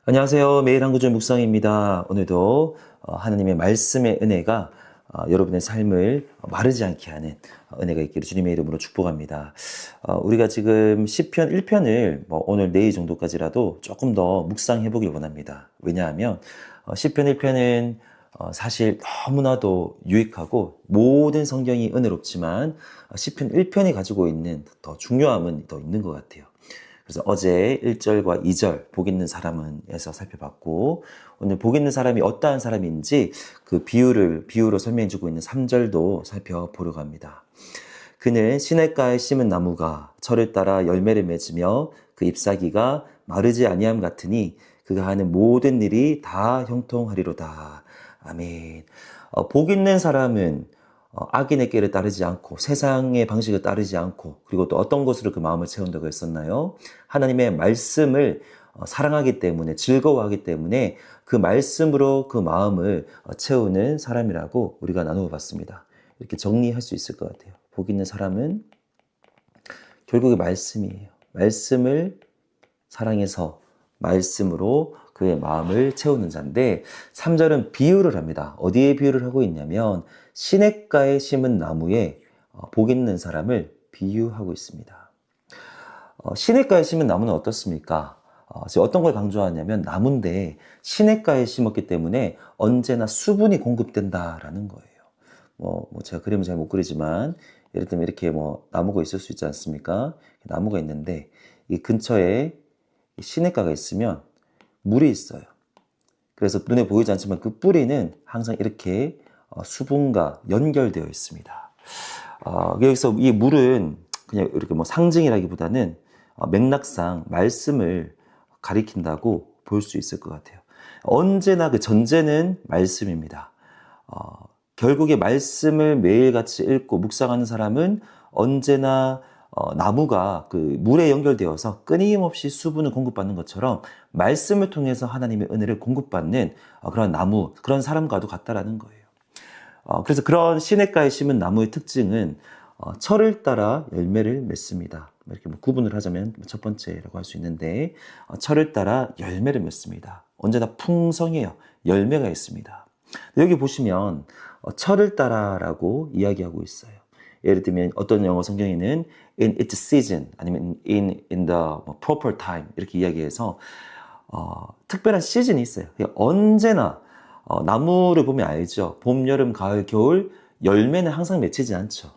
안녕하세요. 매일 한 구절 묵상입니다. 오늘도 하나님의 말씀의 은혜가 여러분의 삶을 마르지 않게 하는 은혜가 있기를 주님의 이름으로 축복합니다. 우리가 지금 시편 1편을 오늘 내일 정도까지라도 조금 더 묵상해 보길 원합니다. 왜냐하면 시편 1편은 사실 너무나도 유익하고 모든 성경이 은혜롭지만 시편 1편이 가지고 있는 더 중요함은 더 있는 것 같아요. 그래서 어제 1절과 2절 복 있는 사람은 에서 살펴봤고, 오늘 복 있는 사람이 어떠한 사람인지 그 비유로 설명해주고 있는 3절도 살펴보려고 합니다. 그는 시냇가에 심은 나무가 철을 따라 열매를 맺으며 그 잎사귀가 마르지 아니함 같으니 그가 하는 모든 일이 다 형통하리로다. 아멘. 복 있는 사람은 악인의 길을 따르지 않고 세상의 방식을 따르지 않고, 그리고 또 어떤 것으로 그 마음을 채운다고 했었나요? 하나님의 말씀을 사랑하기 때문에, 즐거워하기 때문에 그 말씀으로 그 마음을 채우는 사람이라고 우리가 나누어 봤습니다. 이렇게 정리할 수 있을 것 같아요. 복 있는 사람은 결국에 말씀이에요. 말씀을 사랑해서 말씀으로 그의 마음을 채우는 자인데, 3절은 비유를 합니다. 어디에 비유를 하고 있냐면 시냇가에 심은 나무에 복 있는 사람을 비유하고 있습니다. 시냇가에 심은 나무는 어떻습니까? 어떤 걸 강조하냐면 나무인데 시냇가에 심었기 때문에 언제나 수분이 공급된다라는 거예요. 제가 그림을 잘 못 그리지만 예를 들면 이렇게 나무가 있을 수 있지 않습니까? 나무가 있는데 이 근처에 시냇가가 있으면 물이 있어요. 그래서 눈에 보이지 않지만 그 뿌리는 항상 이렇게 수분과 연결되어 있습니다. 여기서 이 물은 그냥 이렇게 상징이라기보다는 맥락상 말씀을 가리킨다고 볼 수 있을 것 같아요. 언제나 그 전제는 말씀입니다. 결국에 말씀을 매일같이 읽고 묵상하는 사람은 언제나 나무가 그 물에 연결되어서 끊임없이 수분을 공급받는 것처럼 말씀을 통해서 하나님의 은혜를 공급받는 그런 나무, 그런 사람과도 같다라는 거예요. 그래서 그런 시냇가에 심은 나무의 특징은 철을 따라 열매를 맺습니다. 이렇게 구분을 하자면 첫 번째라고 할 수 있는데, 철을 따라 열매를 맺습니다. 언제나 풍성해요. 열매가 있습니다. 여기 보시면 철을 따라라고 이야기하고 있어요. 예를 들면 어떤 영어 성경에는 in its season 아니면 in the proper time 이렇게 이야기해서 특별한 시즌이 있어요. 언제나 나무를 보면 알죠. 봄, 여름, 가을, 겨울 열매는 항상 맺히지 않죠.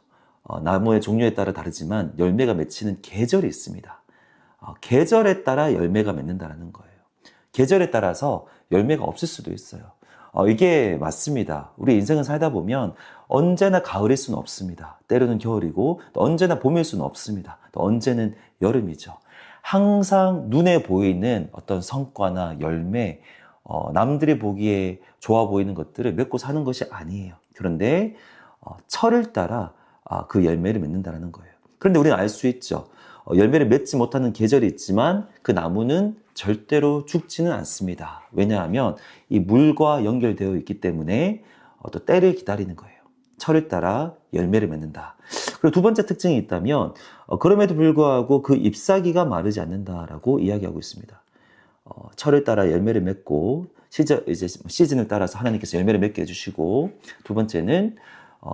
나무의 종류에 따라 다르지만 열매가 맺히는 계절이 있습니다. 계절에 따라 열매가 맺는다는 거예요. 계절에 따라서 열매가 없을 수도 있어요. 이게 맞습니다. 우리 인생을 살다 보면 언제나 가을일 수는 없습니다. 때로는 겨울이고 또 언제나 봄일 수는 없습니다. 또 언제는 여름이죠. 항상 눈에 보이는 어떤 성과나 열매, 남들이 보기에 좋아 보이는 것들을 맺고 사는 것이 아니에요. 그런데 철을 따라 그 열매를 맺는다는 거예요. 그런데 우리는 알 수 있죠. 열매를 맺지 못하는 계절이 있지만 그 나무는 절대로 죽지는 않습니다. 왜냐하면 이 물과 연결되어 있기 때문에 또 때를 기다리는 거예요. 철을 따라 열매를 맺는다. 그리고 두 번째 특징이 있다면 그럼에도 불구하고 그 잎사귀가 마르지 않는다라고 이야기하고 있습니다. 철을 따라 열매를 맺고 시즌을 따라서 하나님께서 열매를 맺게 해주시고, 두 번째는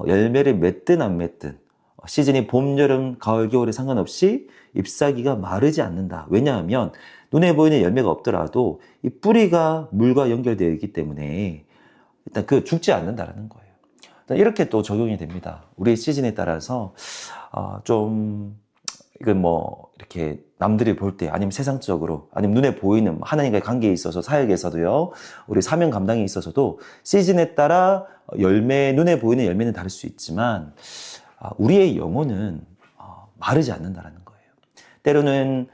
열매를 맺든 안 맺든 시즌이 봄, 여름, 가을, 겨울에 상관없이 잎사귀가 마르지 않는다. 왜냐하면 눈에 보이는 열매가 없더라도 이 뿌리가 물과 연결되어 있기 때문에 일단 죽지 않는다라는 거예요. 이렇게 또 적용이 됩니다. 우리 시즌에 따라서 이건 이렇게 남들이 볼 때 아니면 세상적으로 아니면 눈에 보이는 하나님과의 관계에 있어서 사역에서도요, 우리 사명 감당에 있어서도 시즌에 따라 눈에 보이는 열매는 다를 수 있지만 우리의 영혼은 마르지 않는다라는 거예요. 때로는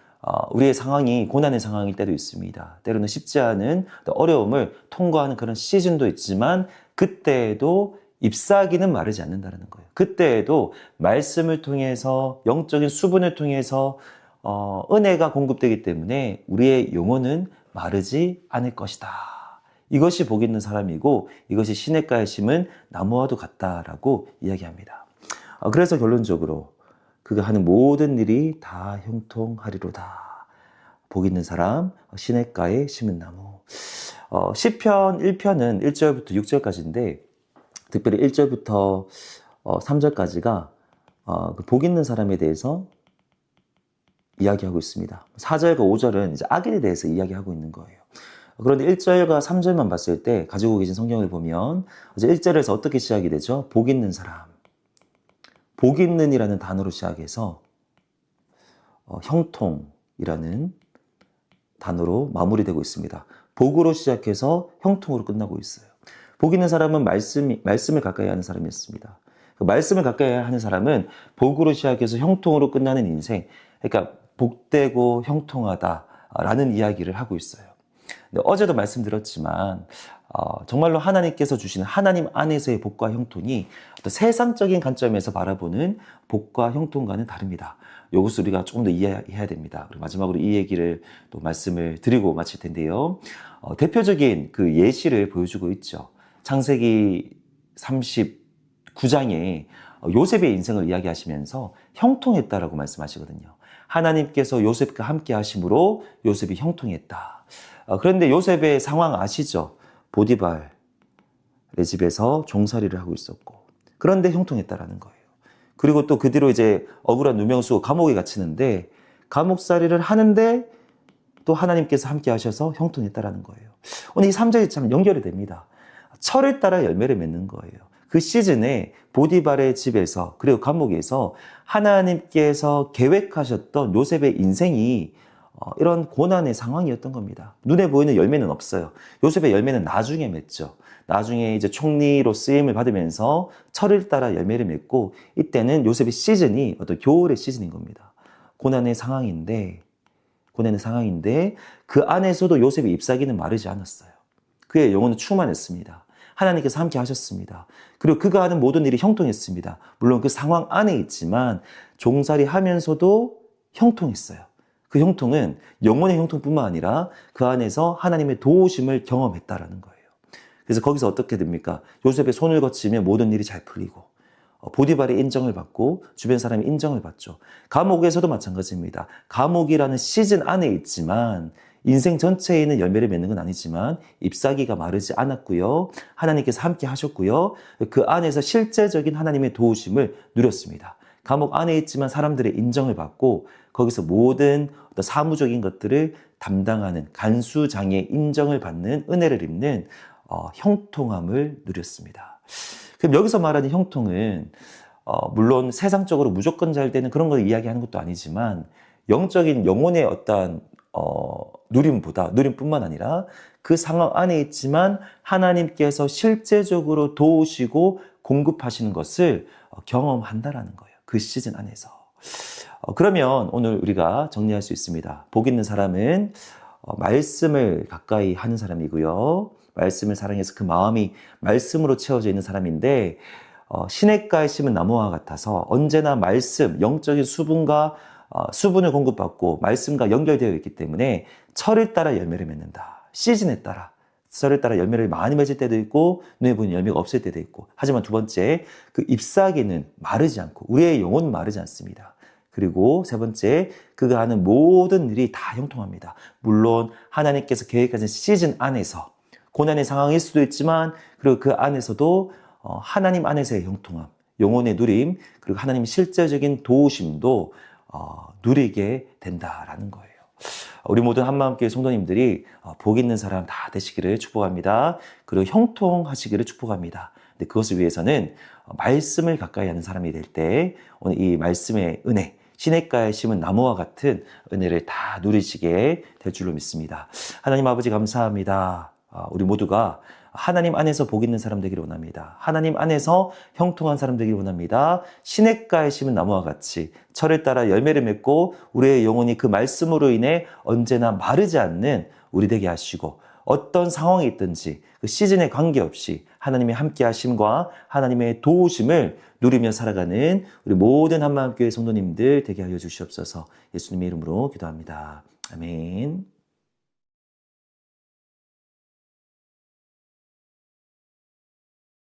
우리의 상황이 고난의 상황일 때도 있습니다. 때로는 쉽지 않은 어려움을 통과하는 그런 시즌도 있지만 그때에도 잎사귀는 마르지 않는다는 거예요. 그때에도 말씀을 통해서, 영적인 수분을 통해서 은혜가 공급되기 때문에 우리의 영혼은 마르지 않을 것이다. 이것이 복 있는 사람이고 이것이 시냇가에 심은 나무와도 같다라고 이야기합니다. 그래서 결론적으로 그가 하는 모든 일이 다 형통하리로다. 복 있는 사람, 시냇가에 심은 나무. 시편 1편은 1절부터 6절까지인데 특별히 1절부터 3절까지가 복 있는 사람에 대해서 이야기하고 있습니다. 4절과 5절은 이제 악인에 대해서 이야기하고 있는 거예요. 그런데 1절과 3절만 봤을 때 가지고 계신 성경을 보면 이제 1절에서 어떻게 시작이 되죠? 복 있는 사람. 복 있는이라는 단어로 시작해서 형통이라는 단어로 마무리되고 있습니다. 복으로 시작해서 형통으로 끝나고 있어요. 복 있는 사람은 말씀을 가까이 하는 사람이었습니다. 그 말씀을 가까이 하는 사람은 복으로 시작해서 형통으로 끝나는 인생, 그러니까 복되고 형통하다라는 이야기를 하고 있어요. 근데 어제도 말씀드렸지만 정말로 하나님께서 주시는 하나님 안에서의 복과 형통이 어떤 세상적인 관점에서 바라보는 복과 형통과는 다릅니다. 이것을 우리가 조금 더 이해해야 됩니다. 그리고 마지막으로 이 얘기를 또 말씀을 드리고 마칠 텐데요. 대표적인 그 예시를 보여주고 있죠. 창세기 39장에 요셉의 인생을 이야기하시면서 형통했다라고 말씀하시거든요. 하나님께서 요셉과 함께 하심으로 요셉이 형통했다. 그런데 요셉의 상황 아시죠? 보디발의 집에서 종살이를 하고 있었고, 그런데 형통했다라는 거예요. 그리고 또 그 뒤로 이제 억울한 누명수 감옥에 갇히는데 감옥살이를 하는데 또 하나님께서 함께 하셔서 형통했다라는 거예요. 오늘 이 3절이 참 연결이 됩니다. 철을 따라 열매를 맺는 거예요. 그 시즌에 보디발의 집에서 그리고 감옥에서 하나님께서 계획하셨던 요셉의 인생이 이런 고난의 상황이었던 겁니다. 눈에 보이는 열매는 없어요. 요셉의 열매는 나중에 맺죠. 나중에 이제 총리로 쓰임을 받으면서 철을 따라 열매를 맺고, 이때는 요셉의 시즌이 어떤 겨울의 시즌인 겁니다. 고난의 상황인데 그 안에서도 요셉의 잎사귀는 마르지 않았어요. 그의 영혼은 충만했습니다. 하나님께서 함께 하셨습니다. 그리고 그가 하는 모든 일이 형통했습니다. 물론 그 상황 안에 있지만 종살이 하면서도 형통했어요. 그 형통은 영혼의 형통뿐만 아니라 그 안에서 하나님의 도우심을 경험했다라는 거예요. 그래서 거기서 어떻게 됩니까? 요셉의 손을 거치면 모든 일이 잘 풀리고, 보디발의 인정을 받고 주변 사람의 인정을 받죠. 감옥에서도 마찬가지입니다. 감옥이라는 시즌 안에 있지만 인생 전체에 있는 열매를 맺는 건 아니지만 잎사귀가 마르지 않았고요. 하나님께서 함께 하셨고요. 그 안에서 실제적인 하나님의 도우심을 누렸습니다. 감옥 안에 있지만 사람들의 인정을 받고 거기서 모든 어떤 사무적인 것들을 담당하는 간수장의 인정을 받는 은혜를 입는 형통함을 누렸습니다. 그럼 여기서 말하는 형통은 물론 세상적으로 무조건 잘 되는 그런 걸 이야기하는 것도 아니지만 영적인 영혼의 어떠한 누림뿐만 아니라 그 상황 안에 있지만 하나님께서 실제적으로 도우시고 공급하시는 것을 경험한다라는 거예요. 그 시즌 안에서. 그러면 오늘 우리가 정리할 수 있습니다. 복 있는 사람은 말씀을 가까이 하는 사람이고요. 말씀을 사랑해서 그 마음이 말씀으로 채워져 있는 사람인데, 시냇가에 심은 나무와 같아서 언제나 말씀, 영적인 수분을 공급받고 말씀과 연결되어 있기 때문에 철을 따라 열매를 맺는다. 시즌에 따라 철을 따라 열매를 많이 맺을 때도 있고 눈에 보이는 열매가 없을 때도 있고, 하지만 두 번째, 그 잎사귀는 마르지 않고 우리의 영혼은 마르지 않습니다. 그리고 세 번째, 그가 하는 모든 일이 다 형통합니다. 물론 하나님께서 계획하신 시즌 안에서 고난의 상황일 수도 있지만, 그리고 그 안에서도 하나님 안에서의 형통함, 영혼의 누림, 그리고 하나님의 실제적인 도우심도 누리게 된다라는 거예요. 우리 모든 한마음교회 성도님들이 복 있는 사람 다 되시기를 축복합니다. 그리고 형통하시기를 축복합니다. 근데 그것을 위해서는 말씀을 가까이 하는 사람이 될 때 오늘 이 말씀의 은혜, 시냇가에 심은 나무와 같은 은혜를 다 누리시게 될 줄로 믿습니다. 하나님 아버지 감사합니다. 우리 모두가 하나님 안에서 복 있는 사람 되기를 원합니다. 하나님 안에서 형통한 사람 되기를 원합니다. 시냇가에 심은 나무와 같이 철을 따라 열매를 맺고 우리의 영혼이 그 말씀으로 인해 언제나 마르지 않는 우리 되게 하시고, 어떤 상황이 있든지 그 시즌에 관계없이 하나님의 함께 하심과 하나님의 도우심을 누리며 살아가는 우리 모든 한마음교회 성도님들 되게 하여 주시옵소서. 예수님의 이름으로 기도합니다. 아멘.